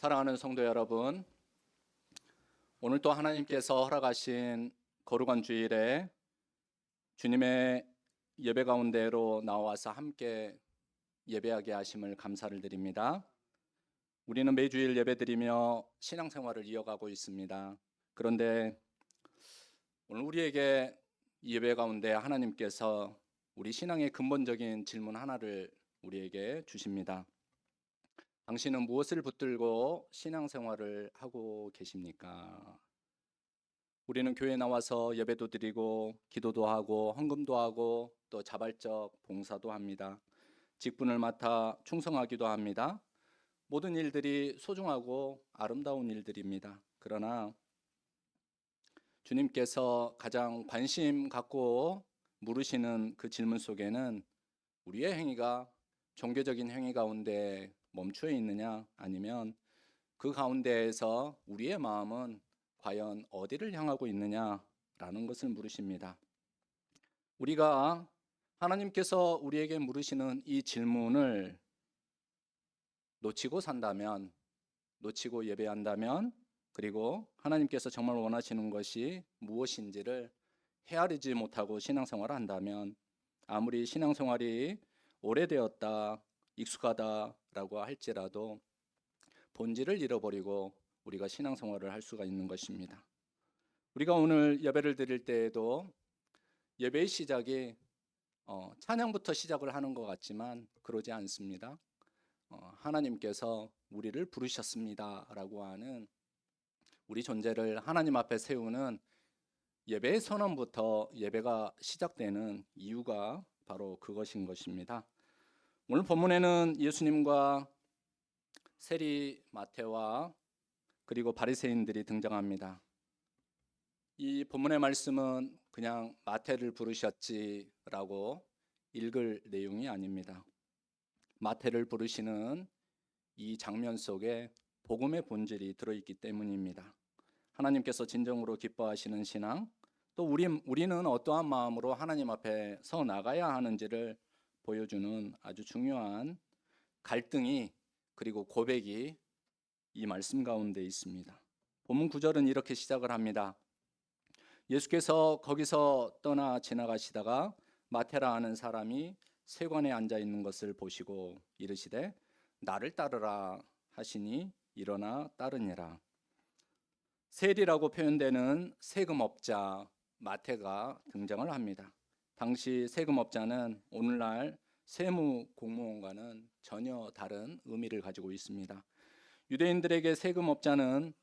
사랑하는 성도 여러분, 오늘 또 하나님께서 허락하신 거룩한 주일에 주님의 예배 가운데로 나와서 함께 예배하게 하심을 감사를 드립니다. 우리는 매주일 예배드리며 신앙생활을 이어가고 있습니다. 그런데 오늘 우리에게 이 예배 가운데 하나님께서 우리 신앙의 근본적인 질문 하나를 우리에게 주십니다. 당신은 무엇을 붙들고 신앙생활을 하고 계십니까? 우리는 교회에 나와서 예배도 드리고 기도도 하고 헌금도 하고 또 자발적 봉사도 합니다. 직분을 맡아 충성하기도 합니다. 모든 일들이 소중하고 아름다운 일들입니다. 그러나 주님께서 가장 관심 갖고 물으시는 그 질문 속에는 우리의 행위가 종교적인 행위 가운데 멈추어 있느냐, 아니면 그 가운데에서 우리의 마음은 과연 어디를 향하고 있느냐라는 것을 물으십니다. 우리가 하나님께서 우리에게 물으시는 이 질문을 놓치고 산다면, 놓치고 예배한다면, 그리고 하나님께서 정말 원하시는 것이 무엇인지를 헤아리지 못하고 신앙생활을 한다면, 아무리 신앙생활이 오래되었다, 익숙하다라고 할지라도 본질을 잃어버리고 우리가 신앙생활을 할 수가 있는 것입니다. 우리가 오늘 예배를 드릴 때에도 예배의 시작이 찬양부터 시작을 하는 것 같지만 그러지 않습니다. 하나님께서 우리를 부르셨습니다 라고 하는 우리 존재를 하나님 앞에 세우는 예배의 선언부터 예배가 시작되는 이유가 바로 그것인 것입니다. 오늘 본문에는 예수님과 세리 마태와 그리고 바리새인들이 등장합니다. 이 본문의 말씀은 그냥 마태를 부르셨지라고 읽을 내용이 아닙니다. 마태를 부르시는 이 장면 속에 복음의 본질이 들어있기 때문입니다. 하나님께서 진정으로 기뻐하시는 신앙, 또 우리는 어떠한 마음으로 하나님 앞에 서 나가야 하는지를 보여주는 아주 중요한 갈등이, 그리고 고백이 이 말씀 가운데 있습니다. 본문 9절은 이렇게 시작을 합니다. 예수께서 거기서 떠나 지나가시다가 마태라 하는 사람이 세관에 앉아 있는 것을 보시고 이르시되 나를 따르라 하시니 일어나 따르니라. 세리라고 표현되는 세금업자 마태가 등장을 합니다. 당시 세금업자는 오늘날 세무 공무원과는 전혀 다른 의미를 가지고 있습니다. 유대인들에게 세금업자는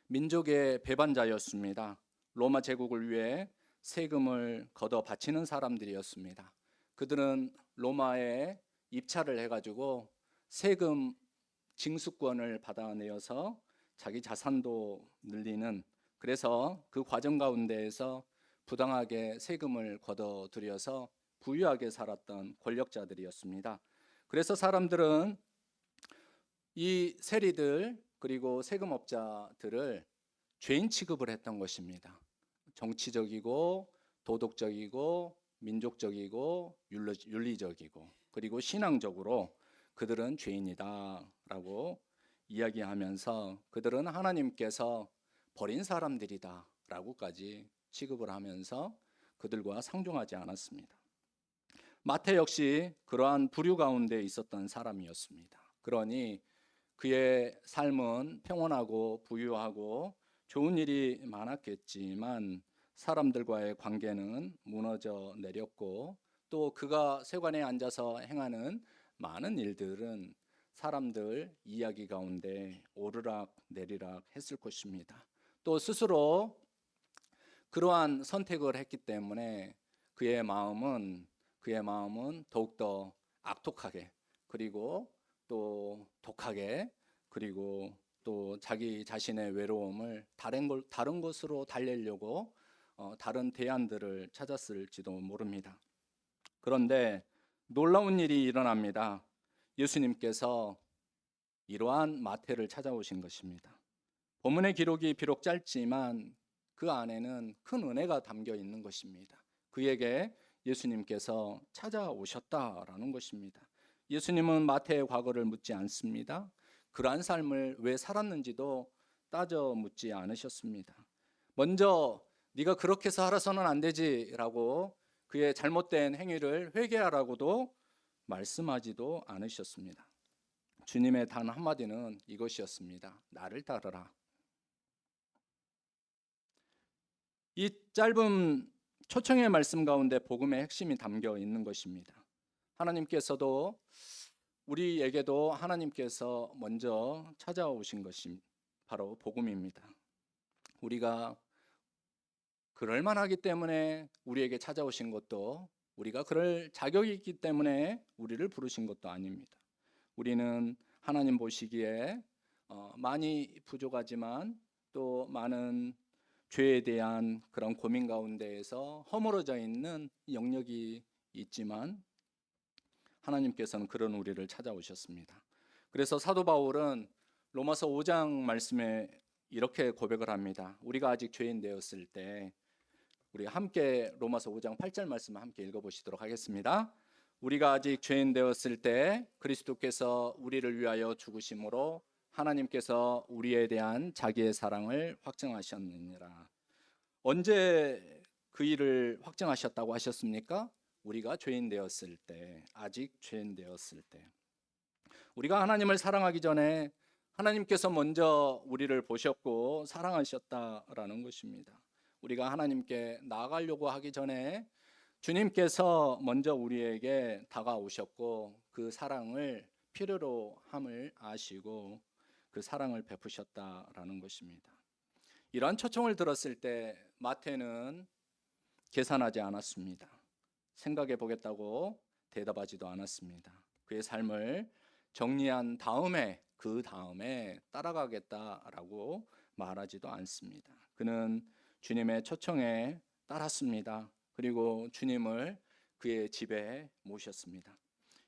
민족의 배반자였습니다. 로마 제국을 위해 세금을 걷어 바치는 사람들이었습니다. 그들은 로마에 입찰을 해가지고 세금 징수권을 받아내어서 자기 자산도 늘리는, 그래서 그 과정 가운데에서 부당하게 세금을 걷어들여서 부유하게 살았던 권력자들이었습니다. 그래서 사람들은 이 세리들 그리고 세금업자들을 죄인 취급을 했던 것입니다. 정치적이고 도덕적이고 민족적이고 윤리적이고 그리고 신앙적으로 그들은 죄인이다라고 이야기하면서 그들은 하나님께서 버린 사람들이다라고까지 취급을 하면서 그들과 상종하지 않았습니다. 마태 역시 그러한 부류 가운데 있었던 사람이었습니다. 그러니 그의 삶은 평온하고 부유하고 좋은 일이 많았겠지만 사람들과의 관계는 무너져 내렸고, 또 그가 세관에 앉아서 행하는 많은 일들은 사람들 이야기 가운데 오르락 내리락 했을 것입니다. 또 스스로 그러한 선택을 했기 때문에 그의 마음은 더욱더 악독하게, 그리고 또 독하게, 그리고 또 자기 자신의 외로움을 다른 것으로 달래려고 다른 대안들을 찾았을지도 모릅니다. 그런데 놀라운 일이 일어납니다. 예수님께서 이러한 마태를 찾아오신 것입니다. 본문의 기록이 비록 짧지만 그 안에는 큰 은혜가 담겨 있는 것입니다. 그에게 예수님께서 찾아오셨다라는 것입니다. 예수님은 마태의 과거를 묻지 않습니다. 그러한 삶을 왜 살았는지도 따져 묻지 않으셨습니다. 먼저 네가 그렇게 살아서는 안 되지라고 그의 잘못된 행위를 회개하라고도 말씀하지도 않으셨습니다. 주님의 단 한마디는 이것이었습니다. 나를 따르라. 이 짧은 초청의 말씀 가운데 복음의 핵심이 담겨 있는 것입니다. 하나님께서도 우리에게도 하나님께서 먼저 찾아오신 것이 바로 복음입니다. 우리가 그럴 만하기 때문에 우리에게 찾아오신 것도, 우리가 그럴 자격이 있기 때문에 우리를 부르신 것도 아닙니다. 우리는 하나님 보시기에 많이 부족하지만 또 많은 죄에 대한 그런 고민 가운데에서 허물어져 있는 영역이 있지만 하나님께서는 그런 우리를 찾아오셨습니다. 그래서 사도 바울은 로마서 5장 말씀에 이렇게 고백을 합니다. 우리가 아직 죄인 되었을 때, 우리 함께 로마서 5장 8절 말씀을 함께 읽어보시도록 하겠습니다. 우리가 아직 죄인 되었을 때 그리스도께서 우리를 위하여 죽으심으로 하나님께서 우리에 대한 자기의 사랑을 확증하셨느니라. 언제 그 일을 확증하셨다고 하셨습니까? 우리가 죄인 되었을 때, 아직 죄인 되었을 때. 우리가 하나님을 사랑하기 전에 하나님께서 먼저 우리를 보셨고 사랑하셨다라는 것입니다. 우리가 하나님께 나아가려고 하기 전에 주님께서 먼저 우리에게 다가오셨고 그 사랑을 필요로 함을 아시고 그 사랑을 베푸셨다라는 것입니다. 이러한 초청을 들었을 때 마태는 계산하지 않았습니다. 생각해 보겠다고 대답하지도 않았습니다. 그의 삶을 정리한 다음에 그 다음에 따라가겠다라고 말하지도 않습니다. 그는 주님의 초청에 따랐습니다. 그리고 주님을 그의 집에 모셨습니다.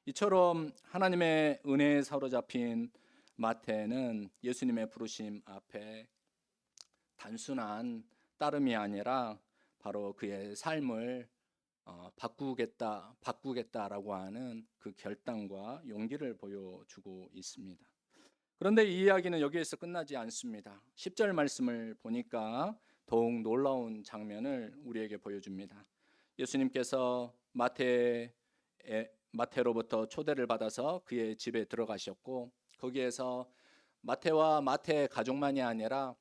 이처럼 하나님의 은혜에 사로잡힌 마태는 예수님의 부르심 앞에 단순한 따름이 아니라 바로 그의 삶을 바꾸겠다라고 하는 그 결단과 용기를 보여주고 있습니다. 그런데 이 이야기는 여기에서 끝나지 않습니다. 10절 말씀을 보니까 더욱 놀라운 장면을 우리에게 보여줍니다. 예수님께서 마태로부터 초대를 받아서 그의 집에 들어가셨고 거기에서 마태와 마태 가족만이 아니라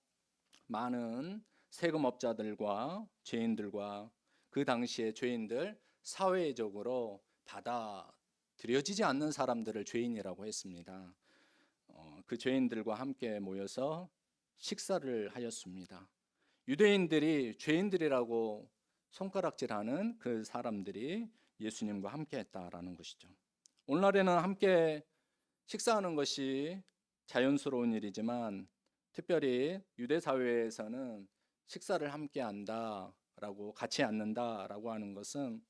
많은 세금업자들과 죄인들과 그 당시의 죄인들, 사회적으로 받아들여지지 않는 사람들을 죄인이라고 했습니다. 그 죄인들과 함께 모여서 식사를 하였습니다. 유대인들이 죄인들이라고 손가락질하는 그 사람들이 예수님과 함께 했다라는 것이죠. 오늘날에는 함께 식사하는 것이 자연스러운 일이지만 특별히 유대 사회에서는 식사를 함께 한다라고, 같이 앉는다라고 하는 것은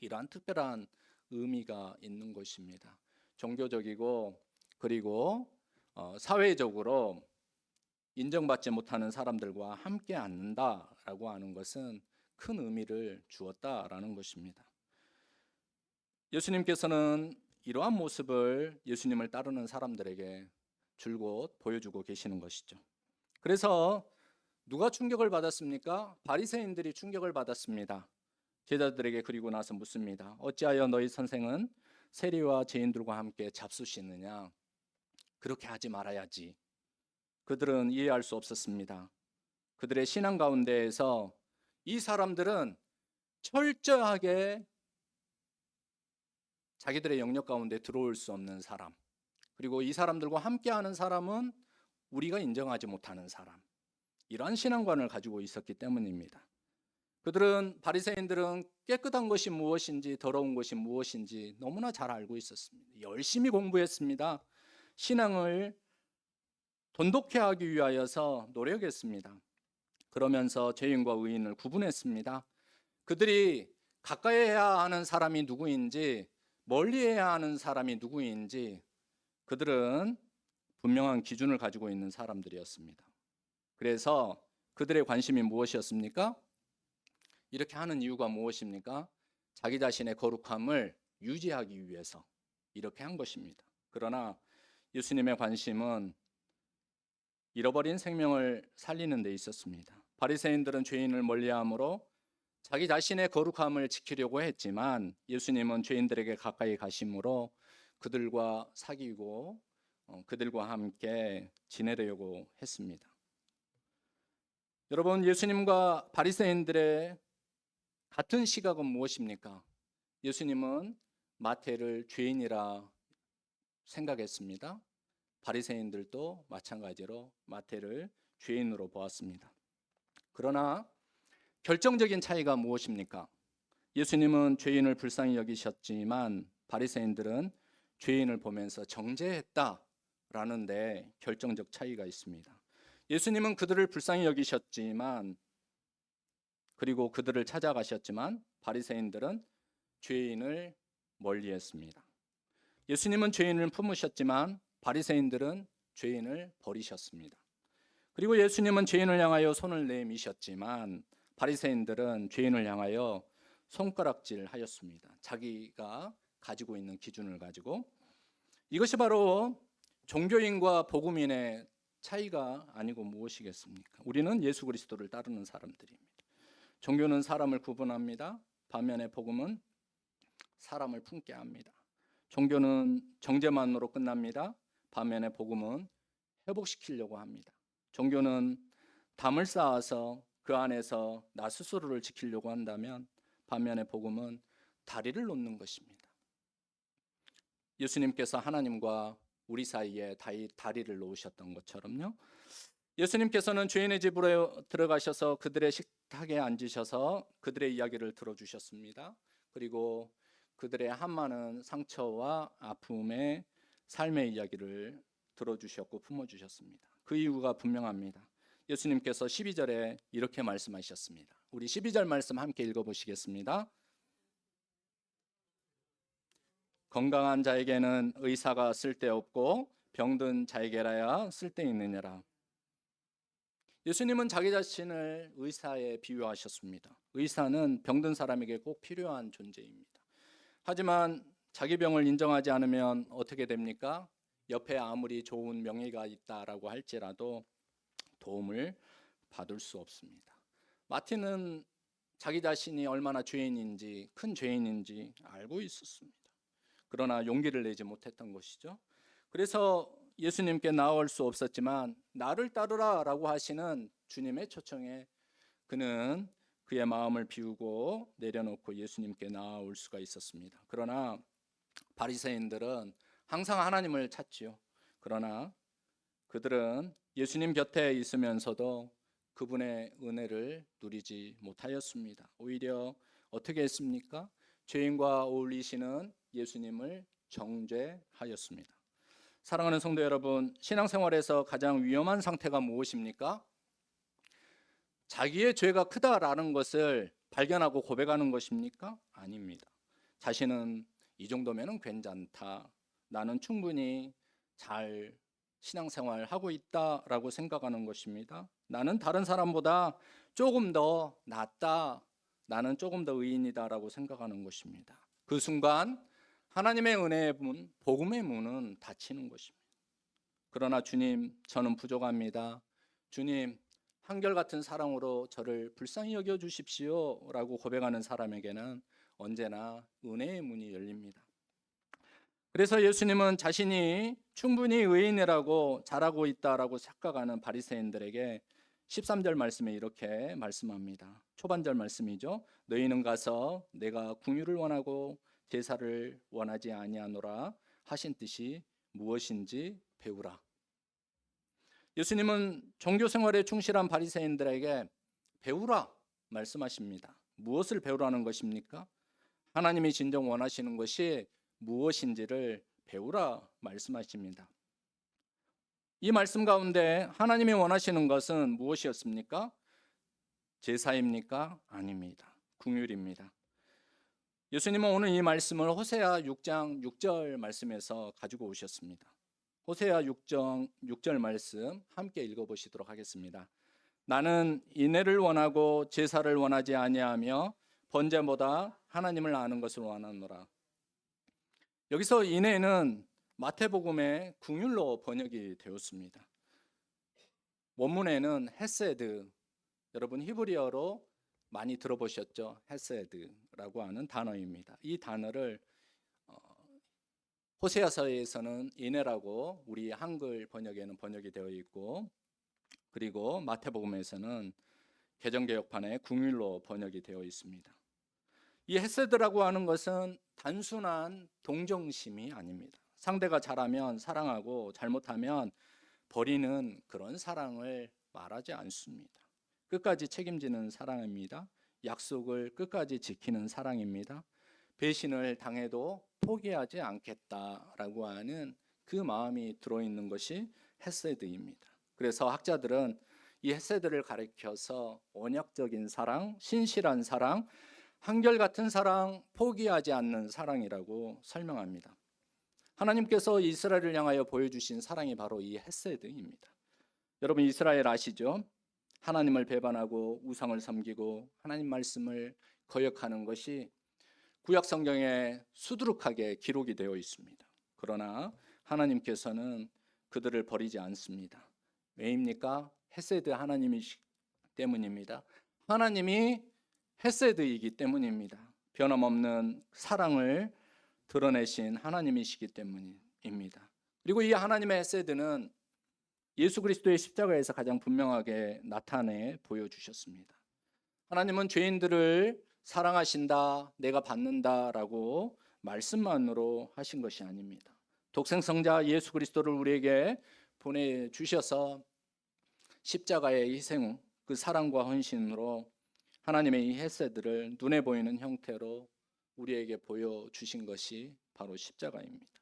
이러한 특별한 의미가 있는 것입니다. 종교적이고 그리고 사회적으로 인정받지 못하는 사람들과 함께 앉는다라고 하는 것은 큰 의미를 주었다라는 것입니다. 예수님께서는 이러한 모습을 예수님을 따르는 사람들에게 줄곧 보여주고 계시는 것이죠. 그래서 누가 충격을 받았습니까? 바리새인들이 충격을 받았습니다. 제자들에게 그리고 나서 묻습니다. 어찌하여 너희 선생은 세리와 죄인들과 함께 잡수시느냐? 그렇게 하지 말아야지. 그들은 이해할 수 없었습니다. 그들의 신앙 가운데에서 이 사람들은 철저하게 자기들의 영역 가운데 들어올 수 없는 사람, 그리고 이 사람들과 함께하는 사람은 우리가 인정하지 못하는 사람, 이러한 신앙관을 가지고 있었기 때문입니다. 바리새인들은 깨끗한 것이 무엇인지 더러운 것이 무엇인지 너무나 잘 알고 있었습니다. 열심히 공부했습니다. 신앙을 돈독해 하기 위하여서 노력했습니다. 그러면서 죄인과 의인을 구분했습니다. 그들이 가까이 해야 하는 사람이 누구인지, 멀리 해야 하는 사람이 누구인지 그들은 분명한 기준을 가지고 있는 사람들이었습니다. 그래서 그들의 관심이 무엇이었습니까? 이렇게 하는 이유가 무엇입니까? 자기 자신의 거룩함을 유지하기 위해서 이렇게 한 것입니다. 그러나 예수님의 관심은 잃어버린 생명을 살리는 데 있었습니다. 바리새인들은 죄인을 멀리함으로 자기 자신의 거룩함을 지키려고 했지만 예수님은 죄인들에게 가까이 가심으로 그들과 사귀고 그들과 함께 지내려고 했습니다. 여러분, 예수님과 바리새인들의 같은 시각은 무엇입니까? 예수님은 마태를 죄인이라 생각했습니다. 바리새인들도 마찬가지로 마태를 죄인으로 보았습니다. 그러나 결정적인 차이가 무엇입니까? 예수님은 죄인을 불쌍히 여기셨지만 바리새인들은 죄인을 보면서 정죄했다라는 데 결정적 차이가 있습니다. 예수님은 그들을 불쌍히 여기셨지만 그리고 그들을 찾아가셨지만 바리새인들은 죄인을 멀리했습니다. 예수님은 죄인을 품으셨지만 바리새인들은 죄인을 버리셨습니다. 그리고 예수님은 죄인을 향하여 손을 내미셨지만 바리새인들은 죄인을 향하여 손가락질하였습니다. 자기가 가지고 있는 기준을 가지고. 이것이 바로 종교인과 복음인의 차이가 아니고 무엇이겠습니까? 우리는 예수 그리스도를 따르는 사람들입니다. 종교는 사람을 구분합니다. 반면에 복음은 사람을 품게 합니다. 종교는 정죄만으로 끝납니다. 반면에 복음은 회복시키려고 합니다. 종교는 담을 쌓아서 그 안에서 나 스스로를 지키려고 한다면 반면에 복음은 다리를 놓는 것입니다. 예수님께서 하나님과 우리 사이에 다리를 놓으셨던 것처럼요. 예수님께서는 죄인의 집으로 들어가셔서 그들의 식탁에 앉으셔서 그들의 이야기를 들어주셨습니다. 그리고 그들의 한많은 상처와 아픔의 삶의 이야기를 들어주셨고 품어주셨습니다. 그 이유가 분명합니다. 예수님께서 12절에 이렇게 말씀하셨습니다. 우리 12절 말씀 함께 읽어보시겠습니다. 건강한 자에게는 의사가 쓸데없고 병든 자에게라야 쓸데있느니라. 예수님은 자기 자신을 의사에 비유하셨습니다. 의사는 병든 사람에게 꼭 필요한 존재입니다. 하지만 자기 병을 인정하지 않으면 어떻게 됩니까? 옆에 아무리 좋은 명의가 있다라고 할지라도 도움을 받을 수 없습니다. 마티는 자기 자신이 얼마나 죄인인지, 큰 죄인인지 알고 있었습니다. 그러나 용기를 내지 못했던 것이죠. 그래서 예수님께 나올 수 없었지만 나를 따르라 라고 하시는 주님의 초청에 그는 그의 마음을 비우고 내려놓고 예수님께 나아올 수가 있었습니다. 그러나 바리새인들은 항상 하나님을 찾지요. 그러나 그들은 예수님 곁에 있으면서도 그분의 은혜를 누리지 못하였습니다. 오히려 어떻게 했습니까? 죄인과 어울리시는 예수님을 정죄하였습니다. 사랑하는 성도 여러분, 신앙생활에서 가장 위험한 상태가 무엇입니까? 자기의 죄가 크다라는 것을 발견하고 고백하는 것입니까? 아닙니다. 자신은 이 정도면 괜찮다. 나는 충분히 잘 신앙생활하고 있다라고 생각하는 것입니다. 나는 다른 사람보다 조금 더 낫다. 나는 조금 더 의인이다라고 생각하는 것입니다. 그 순간 하나님의 은혜의 문, 복음의 문은 닫히는 것입니다. 그러나 주님, 저는 부족합니다. 주님, 한결같은 사랑으로 저를 불쌍히 여겨 주십시오 라고 고백하는 사람에게는 언제나 은혜의 문이 열립니다. 그래서 예수님은 자신이 충분히 의인이라고 잘하고 있다라고 착각하는 바리새인들에게 13절 말씀에 이렇게 말씀합니다. 초반절 말씀이죠. 너희는 가서 내가 궁유를 원하고 제사를 원하지 아니하노라 하신 뜻이 무엇인지 배우라. 예수님은 종교 생활에 충실한 바리새인들에게 배우라 말씀하십니다. 무엇을 배우라는 것입니까? 하나님이 진정 원하시는 것이 무엇인지를 배우라 말씀하십니다. 이 말씀 가운데 하나님이 원하시는 것은 무엇이었습니까? 제사입니까? 아닙니다. 궁율입니다. 예수님은 오늘 이 말씀을 호세아 6장 6절 말씀에서 가지고 오셨습니다. 호세아 6장 6절 말씀 함께 읽어보시도록 하겠습니다. 나는 인애를 원하고 제사를 원하지 아니하며 번제보다 하나님을 아는 것을 원하노라. 여기서 인애는 마태복음의 궁율로 번역이 되었습니다. 원문에는 헤세드, 여러분 히브리어로 많이 들어보셨죠? 헤세드라고 하는 단어입니다. 이 단어를 호세아서에서는 인애라고 우리 한글 번역에는 번역이 되어 있고, 그리고 마태복음에서는 개정개혁판에 궁율로 번역이 되어 있습니다. 이 헤세드라고 하는 것은 단순한 동정심이 아닙니다. 상대가 잘하면 사랑하고 잘못하면 버리는 그런 사랑을 말하지 않습니다. 끝까지 책임지는 사랑입니다. 약속을 끝까지 지키는 사랑입니다. 배신을 당해도 포기하지 않겠다라고 하는 그 마음이 들어있는 것이 헤세드입니다. 그래서 학자들은 이 헤세드를 가리켜서 언약적인 사랑, 신실한 사랑, 한결같은 사랑, 포기하지 않는 사랑이라고 설명합니다. 하나님께서 이스라엘을 향하여 보여주신 사랑이 바로 이 헤세드입니다. 여러분 이스라엘 아시죠? 하나님을 배반하고 우상을 섬기고 하나님 말씀을 거역하는 것이 구약 성경에 수두룩하게 기록이 되어 있습니다. 그러나 하나님께서는 그들을 버리지 않습니다. 왜입니까? 헤세드 하나님이시기 때문입니다. 하나님이 헤세드이기 때문입니다. 변함없는 사랑을 드러내신 하나님이시기 때문입니다. 그리고 이 하나님의 헤세드는 예수 그리스도의 십자가에서 가장 분명하게 나타내 보여주셨습니다. 하나님은 죄인들을 사랑하신다, 내가 받는다라고 말씀만으로 하신 것이 아닙니다. 독생성자 예수 그리스도를 우리에게 보내주셔서 십자가의 희생, 그 사랑과 헌신으로 하나님의 이 헤세드를 눈에 보이는 형태로 우리에게 보여주신 것이 바로 십자가입니다.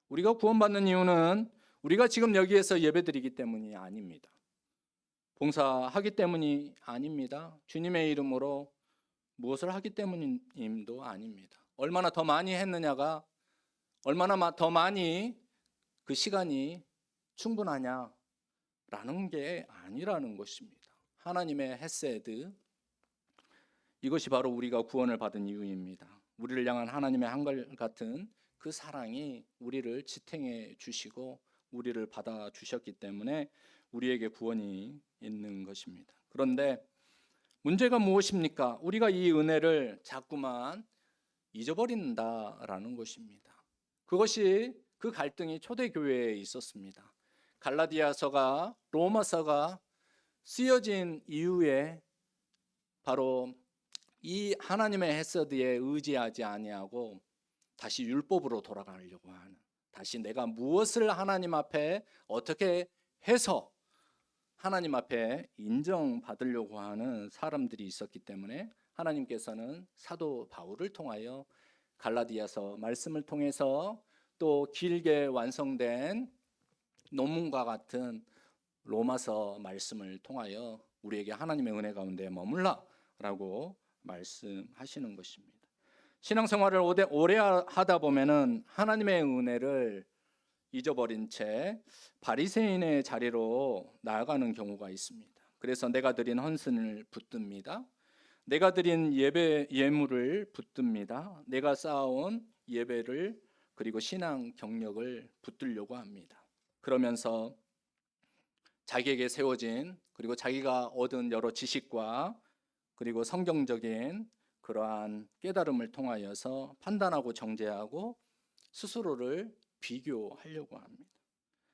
우리가 구원받는 이유는 우리가 지금 여기에서 예배드리기 때문이 아닙니다. 봉사하기 때문이 아닙니다. 주님의 이름으로 무엇을 하기 때문임도 아닙니다. 얼마나 더 많이 했느냐가, 얼마나 더 많이 그 시간이 충분하냐라는 게 아니라는 것입니다. 하나님의 헤세드, 이것이 바로 우리가 구원을 받은 이유입니다. 우리를 향한 하나님의 한결같은 그 사랑이 우리를 지탱해 주시고 우리를 받아주셨기 때문에 우리에게 구원이 있는 것입니다. 그런데 문제가 무엇입니까? 우리가 이 은혜를 자꾸만 잊어버린다라는 것입니다. 그것이 그 갈등이 초대교회에 있었습니다. 갈라디아서가 로마서가 쓰여진 이후에 바로 이 하나님의 헤세드에 의지하지 아니하고 다시 율법으로 돌아가려고 하는, 다시 내가 무엇을 하나님 앞에 어떻게 해서 하나님 앞에 인정받으려고 하는 사람들이 있었기 때문에 하나님께서는 사도 바울을 통하여 갈라디아서 말씀을 통해서 또 길게 완성된 논문과 같은 로마서 말씀을 통하여 우리에게 하나님의 은혜 가운데 머물라라고 말씀하시는 것입니다. 신앙생활을 오래 하다 보면은 하나님의 은혜를 잊어버린 채 바리새인의 자리로 나아가는 경우가 있습니다. 그래서 내가 드린 헌신을 붙듭니다. 내가 드린 예물을 붙듭니다. 내가 쌓아온 예배를 그리고 신앙 경력을 붙들려고 합니다. 그러면서 자기에게 세워진 그리고 자기가 얻은 여러 지식과 그리고 성경적인 그러한 깨달음을 통하여서 판단하고 정죄하고 스스로를 비교하려고 합니다.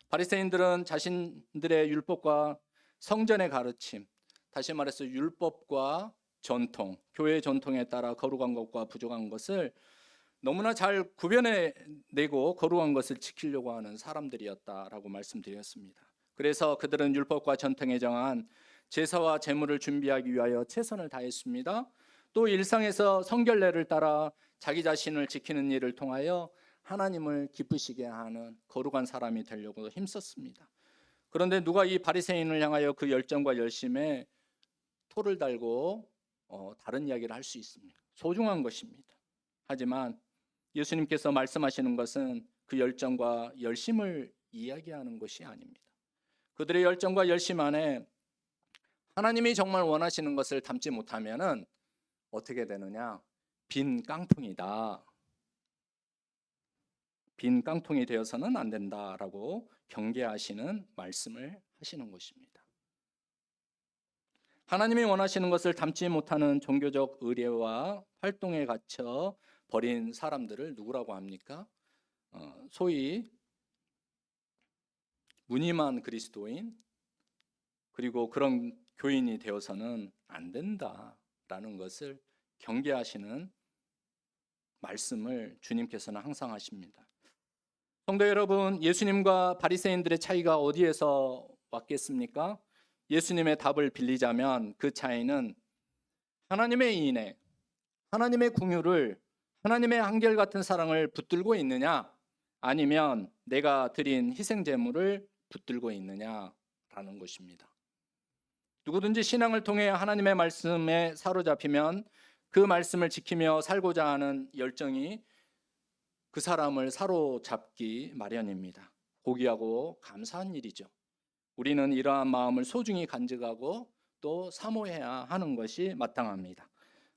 바리새인들은 자신들의 율법과 성전의 가르침, 다시 말해서 율법과 전통, 교회 전통에 따라 거룩한 것과 부족한 것을 너무나 잘 구별해내고 거룩한 것을 지키려고 하는 사람들이었다라고 말씀드렸습니다. 그래서 그들은 율법과 전통에 정한 제사와 제물을 준비하기 위하여 최선을 다했습니다. 또 일상에서 성결례를 따라 자기 자신을 지키는 일을 통하여 하나님을 기쁘시게 하는 거룩한 사람이 되려고 힘썼습니다. 그런데 누가 이 바리새인을 향하여 그 열정과 열심에 토를 달고 다른 이야기를 할 수 있습니다. 소중한 것입니다. 하지만 예수님께서 말씀하시는 것은 그 열정과 열심을 이야기하는 것이 아닙니다. 그들의 열정과 열심 안에 하나님이 정말 원하시는 것을 담지 못하면은 어떻게 되느냐? 빈 깡통이다. 빈 깡통이 되어서는 안 된다라고 경계하시는 말씀을 하시는 것입니다. 하나님이 원하시는 것을 담지 못하는 종교적 의례와 활동에 갇혀 버린 사람들을 누구라고 합니까? 소위 무늬만 그리스도인, 그리고 그런 교인이 되어서는 안 된다라는 것을 경계하시는 말씀을 주님께서는 항상 하십니다. 성도 여러분, 예수님과 바리새인들의 차이가 어디에서 왔겠습니까? 예수님의 답을 빌리자면 그 차이는 하나님의 인애, 하나님의 긍휼을, 하나님의 한결같은 사랑을 붙들고 있느냐, 아니면 내가 드린 희생 제물을 붙들고 있느냐라는 것입니다. 누구든지 신앙을 통해 하나님의 말씀에 사로잡히면 그 말씀을 지키며 살고자 하는 열정이 그 사람을 사로잡기 마련입니다. 고귀하고 감사한 일이죠. 우리는 이러한 마음을 소중히 간직하고 또 사모해야 하는 것이 마땅합니다.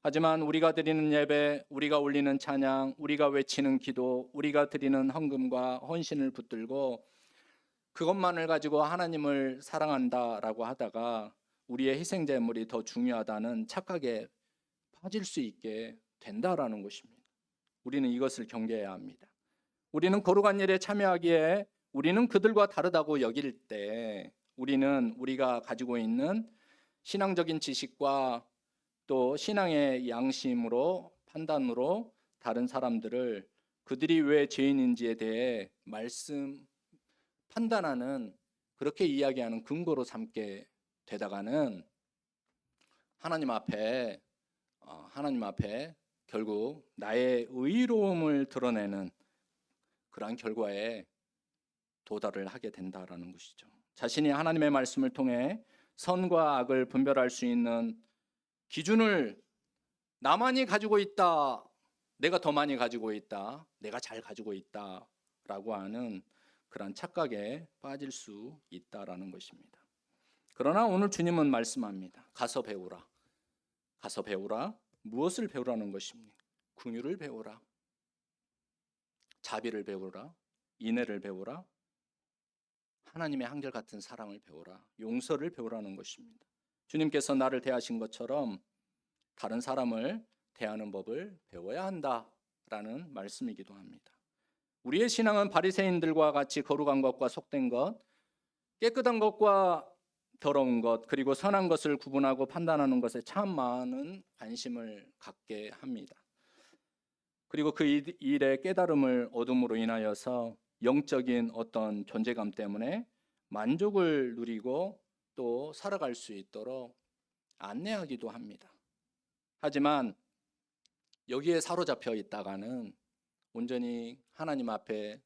하지만 우리가 드리는 예배, 우리가 올리는 찬양, 우리가 외치는 기도, 우리가 드리는 헌금과 헌신을 붙들고 그것만을 가지고 하나님을 사랑한다라고 하다가 우리의 희생 제물이 더 중요하다는 착각에 빠질 수 있게 된다라는 것입니다. 우리는 이것을 경계해야 합니다. 우리는 거룩한 일에 참여하기에 우리는 그들과 다르다고 여길 때 우리는 우리가 가지고 있는 신앙적인 지식과 또 신앙의 양심으로 판단으로 다른 사람들을 그들이 왜 죄인인지에 대해 판단하는, 그렇게 이야기하는 근거로 삼게 되다가는 하나님 앞에 결국 나의 의로움을 드러내는 그러한 결과에 도달을 하게 된다라는 것이죠. 자신이 하나님의 말씀을 통해 선과 악을 분별할 수 있는 기준을 나만이 가지고 있다, 내가 더 많이 가지고 있다, 내가 잘 가지고 있다라고 하는 그런 착각에 빠질 수 있다라는 것입니다. 그러나 오늘 주님은 말씀합니다. 가서 배우라. 가서 배우라. 무엇을 배우라는 것입니까? 긍휼을 배우라. 자비를 배우라. 인애를 배우라. 하나님의 한결같은 사랑을 배우라. 용서를 배우라는 것입니다. 주님께서 나를 대하신 것처럼 다른 사람을 대하는 법을 배워야 한다라는 말씀이기도 합니다. 우리의 신앙은 바리새인들과 같이 거룩한 것과 속된 것, 깨끗한 것과 더러운 것, 그리고 선한 것을 구분하고 판단하는 것에 참 많은 관심을 갖게 합니다. 그리고 그 일의 깨달음을 얻음으로 인하여서 영적인 어떤 존재감 때문에 만족을 누리고 또 살아갈 수 있도록 안내하기도 합니다. 하지만 여기에 사로잡혀 있다가는 온전히 하나님 앞에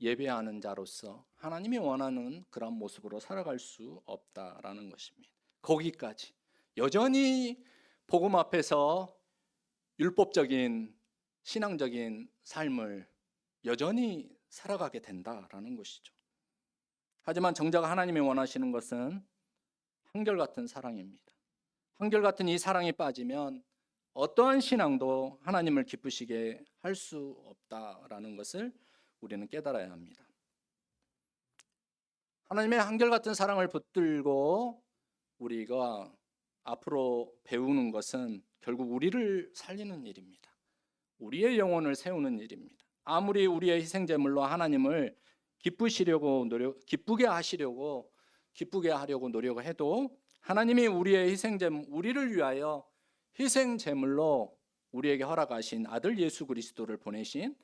예배하는 자로서 하나님이 원하는 그런 모습으로 살아갈 수 없다라는 것입니다. 거기까지 여전히 복음 앞에서 율법적인 신앙적인 삶을 여전히 살아가게 된다라는 것이죠. 하지만 정작 하나님이 원하시는 것은 한결같은 사랑입니다. 한결같은 이 사랑이 빠지면 어떠한 신앙도 하나님을 기쁘시게 할 수 없다라는 것을 우리는 깨달아야 합니다. 하나님의 한결같은 사랑을 붙들고 우리가 앞으로 배우는 것은 결국 우리를 살리는 일입니다. 우리의 영혼을 세우는 일입니다. 아무리 우리의 희생제물로 하나님을 기쁘게 하려고 노력해도 하나님이 우리의 희생제물, 우리를 위하여 희생제물로 우리에게 허락하신 아들 예수 그리스도를 보내신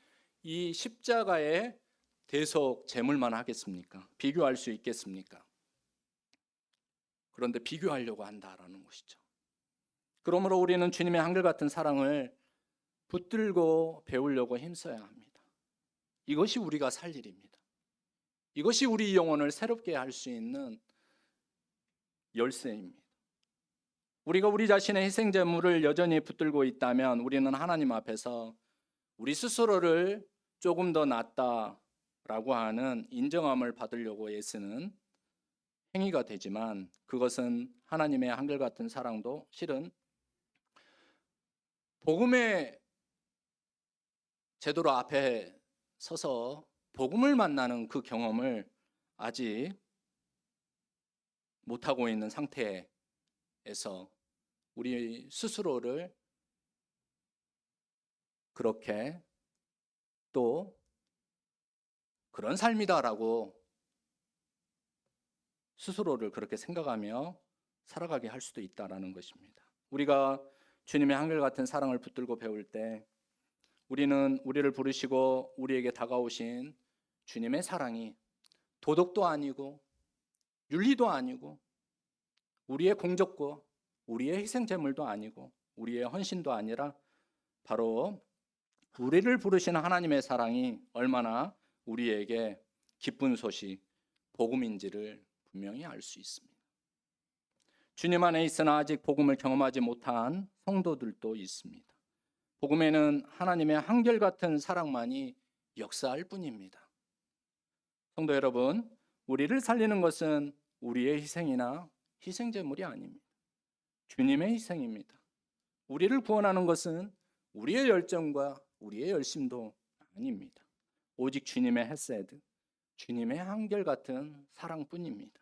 이 십자가의 대속 제물만 하겠습니까? 비교할 수 있겠습니까? 그런데 비교하려고 한다라는 것이죠. 그러므로 우리는 주님의 한결같은 사랑을 붙들고 배우려고 힘써야 합니다. 이것이 우리가 살 일입니다. 이것이 우리 영혼을 새롭게 할 수 있는 열쇠입니다. 우리가 우리 자신의 희생제물을 여전히 붙들고 있다면 우리는 하나님 앞에서 우리 스스로를 조금 더 낫다라고 하는 인정함을 받으려고 애쓰는 행위가 되지만 그것은 하나님의 한결같은 사랑도 실은 복음의 제도로 앞에 서서 복음을 만나는 그 경험을 아직 못하고 있는 상태에서 우리 스스로를 그렇게 또 그런 삶이다라고 스스로를 그렇게 생각하며 살아가게 할 수도 있다라는 것입니다. 우리가 주님의 한결같은 사랑을 붙들고 배울 때 우리는 우리를 부르시고 우리에게 다가오신 주님의 사랑이 도덕도 아니고 윤리도 아니고 우리의 공적고 우리의 희생제물도 아니고 우리의 헌신도 아니라 바로 우리를 부르시는 하나님의 사랑이 얼마나 우리에게 기쁜 소식, 복음인지를 분명히 알 수 있습니다. 주님 안에 있으나 아직 복음을 경험하지 못한 성도들도 있습니다. 복음에는 하나님의 한결같은 사랑만이 역사할 뿐입니다. 성도 여러분, 우리를 살리는 것은 우리의 희생이나 희생제물이 아닙니다. 주님의 희생입니다. 우리를 구원하는 것은 우리의 열정과 우리의 열심도 아닙니다. 오직 주님의 헤세드, 주님의 한결같은 사랑뿐입니다.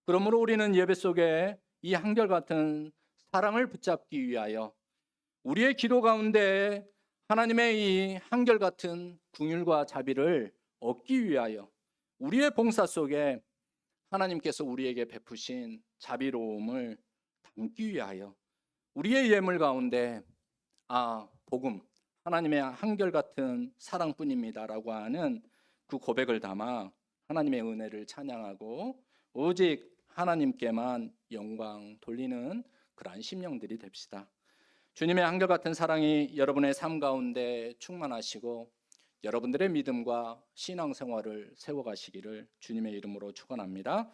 그러므로 우리는 예배 속에 이 한결같은 사랑을 붙잡기 위하여 우리의 기도 가운데 하나님의 이 한결같은 긍휼과 자비를 얻기 위하여 우리의 봉사 속에 하나님께서 우리에게 베푸신 자비로움을 담기 위하여 우리의 예물 가운데 복음, 하나님의 한결같은 사랑뿐입니다라고 하는 그 고백을 담아 하나님의 은혜를 찬양하고 오직 하나님께만 영광 돌리는 그러한 심령들이 됩시다. 주님의 한결같은 사랑이 여러분의 삶 가운데 충만하시고 여러분들의 믿음과 신앙생활을 세워가시기를 주님의 이름으로 축원합니다.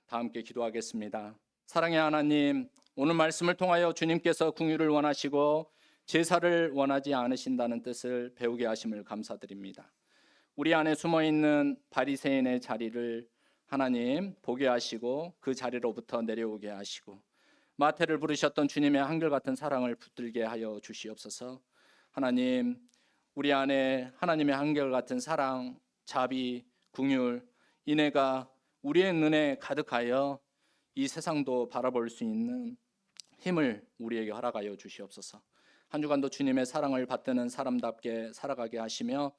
다 함께 기도하겠습니다. 사랑의 하나님, 오늘 말씀을 통하여 주님께서 긍휼을 원하시고 제사를 원하지 않으신다는 뜻을 배우게 하심을 감사드립니다. 우리 안에 숨어있는 바리새인의 자리를 하나님 보게 하시고 그 자리로부터 내려오게 하시고 마태를 부르셨던 주님의 한결같은 사랑을 붙들게 하여 주시옵소서. 하나님, 우리 안에 하나님의 한결같은 사랑, 자비, 긍휼, 인애가 우리의 눈에 가득하여 이 세상도 바라볼 수 있는 힘을 우리에게 허락하여 주시옵소서. 한 주간도 주님의 사랑을 받드는 사람답게 살아가게 하시며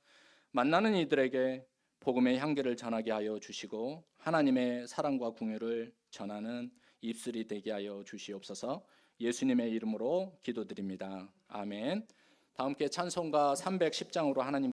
만나는 이들에게 복음의 향기를 전하게 하여 주시고 하나님의 사랑과 긍휼을 전하는 입술이 되게 하여 주시옵소서. 예수님의 이름으로 기도드립니다. 아멘. 다 함께 찬송가 310장으로 하나님